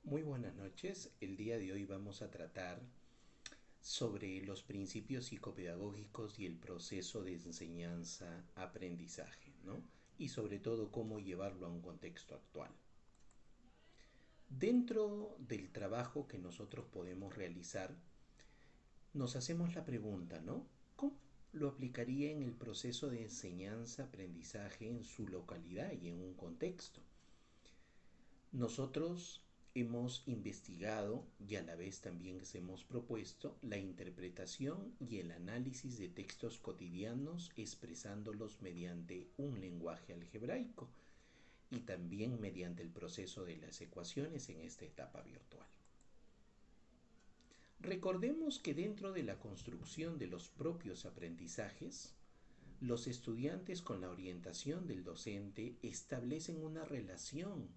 Muy buenas noches. El día de hoy vamos a tratar sobre los principios psicopedagógicos y el proceso de enseñanza-aprendizaje, ¿no? Y sobre todo cómo llevarlo a un contexto actual. Dentro del trabajo que nosotros podemos realizar, nos hacemos la pregunta, ¿no? ¿Cómo lo aplicaría en el proceso de enseñanza-aprendizaje en su localidad y en un contexto? Nosotros hemos investigado y a la vez también hemos propuesto la interpretación y el análisis de textos cotidianos expresándolos mediante un lenguaje algebraico y también mediante el proceso de las ecuaciones en esta etapa virtual. Recordemos que dentro de la construcción de los propios aprendizajes, los estudiantes con la orientación del docente establecen una relación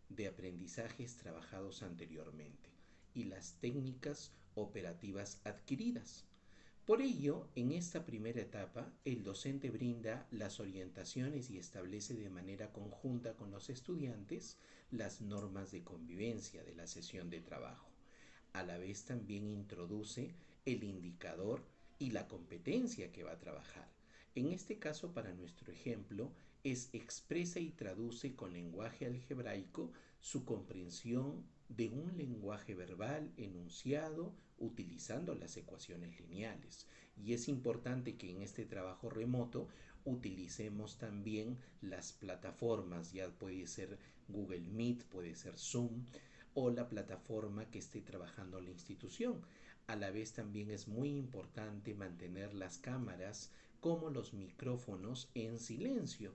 de aprendizajes trabajados anteriormente y las técnicas operativas adquiridas. Por ello, en esta primera etapa, el docente brinda las orientaciones y establece de manera conjunta con los estudiantes las normas de convivencia de la sesión de trabajo. A la vez también introduce el indicador y la competencia que va a trabajar. En este caso, para nuestro ejemplo, es expresa y traduce con lenguaje algebraico su comprensión de un lenguaje verbal enunciado utilizando las ecuaciones lineales. Y es importante que en este trabajo remoto utilicemos también las plataformas, ya puede ser Google Meet, puede ser Zoom o la plataforma que esté trabajando la institución. A la vez también es muy importante mantener las cámaras como los micrófonos en silencio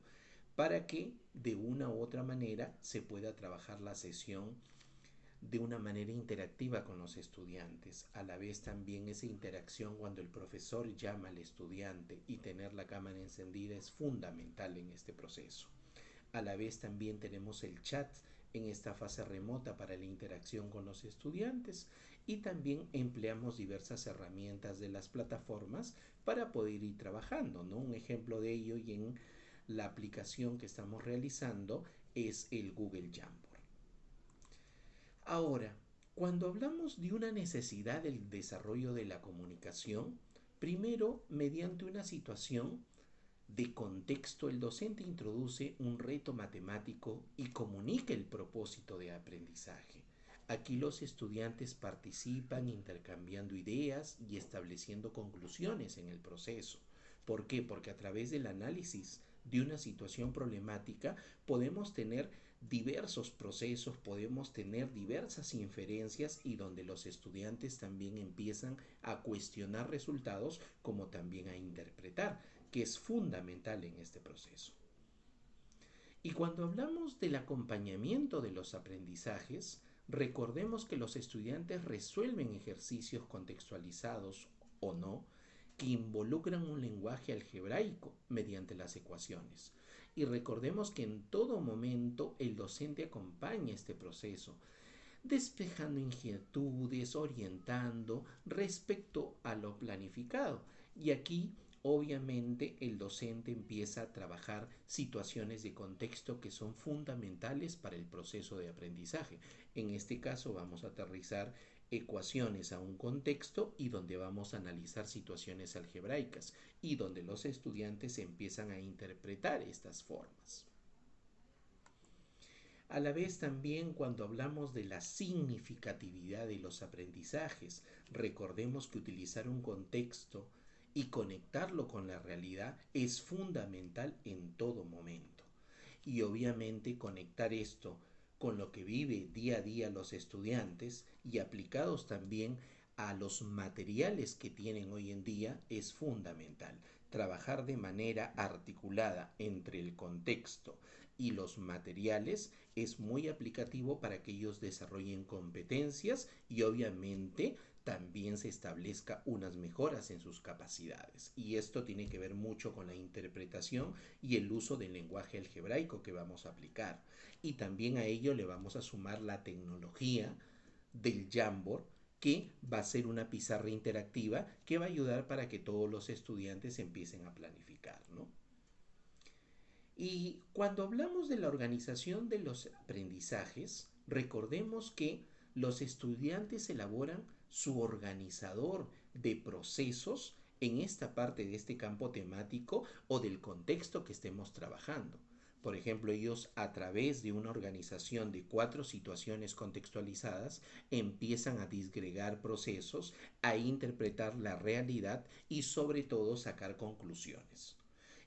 para que de una u otra manera se pueda trabajar la sesión de una manera interactiva con los estudiantes. A la vez también esa interacción cuando el profesor llama al estudiante y tener la cámara encendida es fundamental en este proceso. A la vez también tenemos el chat en esta fase remota para la interacción con los estudiantes y también empleamos diversas herramientas de las plataformas para poder ir trabajando, ¿no? Un ejemplo de ello y en la aplicación que estamos realizando es el Google Jamboard. Ahora, cuando hablamos de una necesidad del desarrollo de la comunicación, primero, mediante una situación de contexto, el docente introduce un reto matemático y comunica el propósito de aprendizaje. Aquí los estudiantes participan intercambiando ideas y estableciendo conclusiones en el proceso. ¿Por qué? Porque a través del análisis de una situación problemática podemos tener diversos procesos, podemos tener diversas inferencias y donde los estudiantes también empiezan a cuestionar resultados como también a interpretar, que es fundamental en este proceso. Y cuando hablamos del acompañamiento de los aprendizajes, recordemos que los estudiantes resuelven ejercicios contextualizados o no que involucran un lenguaje algebraico mediante las ecuaciones. Y recordemos que en todo momento el docente acompaña este proceso, despejando inquietudes, orientando respecto a lo planificado. Y aquí obviamente el docente empieza a trabajar situaciones de contexto que son fundamentales para el proceso de aprendizaje. En este caso vamos a aterrizar ecuaciones a un contexto y donde vamos a analizar situaciones algebraicas y donde los estudiantes empiezan a interpretar estas formas. A la vez también cuando hablamos de la significatividad de los aprendizajes, recordemos que utilizar un contexto y conectarlo con la realidad es fundamental en todo momento. Y obviamente conectar esto con lo que vive día a día los estudiantes y aplicados también a los materiales que tienen hoy en día es fundamental. Trabajar de manera articulada entre el contexto y los materiales es muy aplicativo para que ellos desarrollen competencias y obviamente también se establezca unas mejoras en sus capacidades. Y esto tiene que ver mucho con la interpretación y el uso del lenguaje algebraico que vamos a aplicar. Y también a ello le vamos a sumar la tecnología del Jamboard, que va a ser una pizarra interactiva que va a ayudar para que todos los estudiantes empiecen a planificar, ¿no? Y cuando hablamos de la organización de los aprendizajes, recordemos que los estudiantes elaboran su organizador de procesos en esta parte de este campo temático o del contexto que estemos trabajando. Por ejemplo, ellos a través de una organización de 4 situaciones contextualizadas empiezan a disgregar procesos, a interpretar la realidad y sobre todo sacar conclusiones.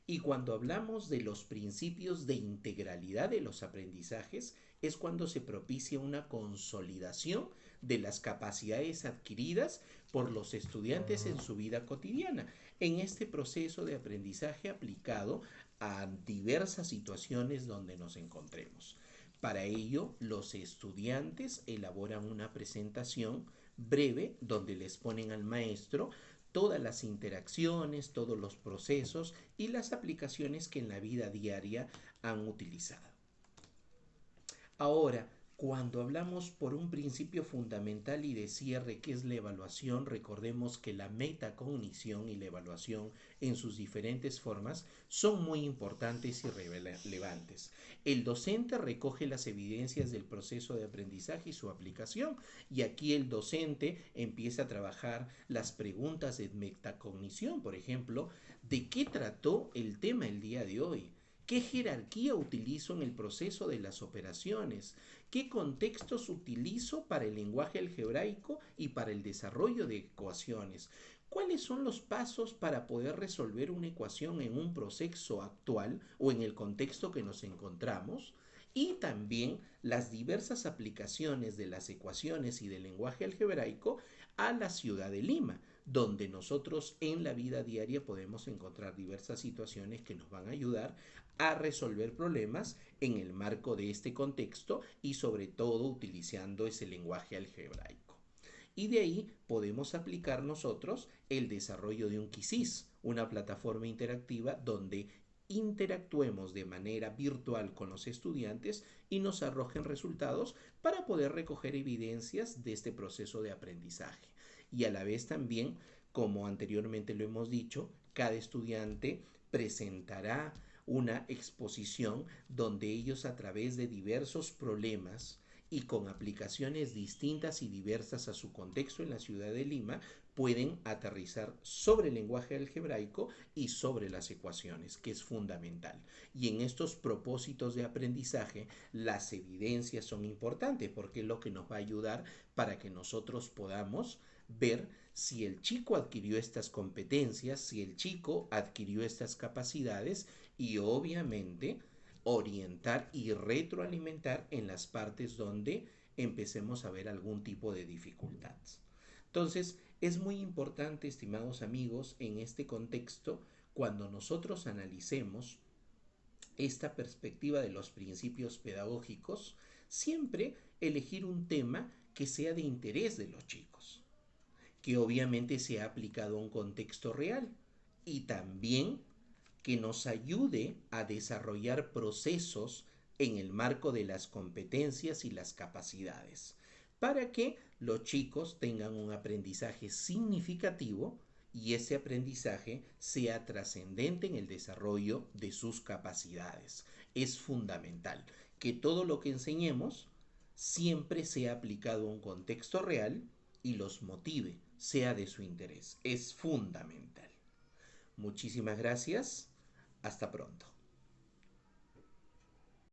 Y cuando hablamos de los principios de integralidad de los aprendizajes, es cuando se propicia una consolidación de las capacidades adquiridas por los estudiantes en su vida cotidiana, en este proceso de aprendizaje aplicado a diversas situaciones donde nos encontremos. Para ello, los estudiantes elaboran una presentación breve donde les ponen al maestro todas las interacciones, todos los procesos y las aplicaciones que en la vida diaria han utilizado. Ahora, cuando hablamos por un principio fundamental y de cierre, que es la evaluación, recordemos que la metacognición y la evaluación en sus diferentes formas son muy importantes y relevantes. El docente recoge las evidencias del proceso de aprendizaje y su aplicación, y aquí el docente empieza a trabajar las preguntas de metacognición, por ejemplo, ¿de qué trató el tema el día de hoy? ¿Qué jerarquía utilizo en el proceso de las operaciones? ¿Qué contextos utilizo para el lenguaje algebraico y para el desarrollo de ecuaciones? ¿Cuáles son los pasos para poder resolver una ecuación en un proceso actual o en el contexto que nos encontramos? Y también las diversas aplicaciones de las ecuaciones y del lenguaje algebraico a la ciudad de Lima, donde nosotros en la vida diaria podemos encontrar diversas situaciones que nos van a ayudar a resolver problemas en el marco de este contexto y sobre todo utilizando ese lenguaje algebraico. Y de ahí podemos aplicar nosotros el desarrollo de un QUIZIS, una plataforma interactiva donde interactuemos de manera virtual con los estudiantes y nos arrojen resultados para poder recoger evidencias de este proceso de aprendizaje. Y a la vez también, como anteriormente lo hemos dicho, cada estudiante presentará una exposición donde ellos a través de diversos problemas y con aplicaciones distintas y diversas a su contexto en la ciudad de Lima, pueden aterrizar sobre el lenguaje algebraico y sobre las ecuaciones, que es fundamental. Y en estos propósitos de aprendizaje, las evidencias son importantes porque es lo que nos va a ayudar para que nosotros podamos ver si el chico adquirió estas competencias, si el chico adquirió estas capacidades y obviamente orientar y retroalimentar en las partes donde empecemos a ver algún tipo de dificultad. Entonces, es muy importante, estimados amigos, en este contexto, cuando nosotros analicemos esta perspectiva de los principios pedagógicos, siempre elegir un tema que sea de interés de los chicos, que obviamente sea aplicado a un contexto real y también que nos ayude a desarrollar procesos en el marco de las competencias y las capacidades, para que los chicos tengan un aprendizaje significativo y ese aprendizaje sea trascendente en el desarrollo de sus capacidades. Es fundamental que todo lo que enseñemos siempre sea aplicado a un contexto real y los motive, sea de su interés. Es fundamental. Muchísimas gracias. Hasta pronto.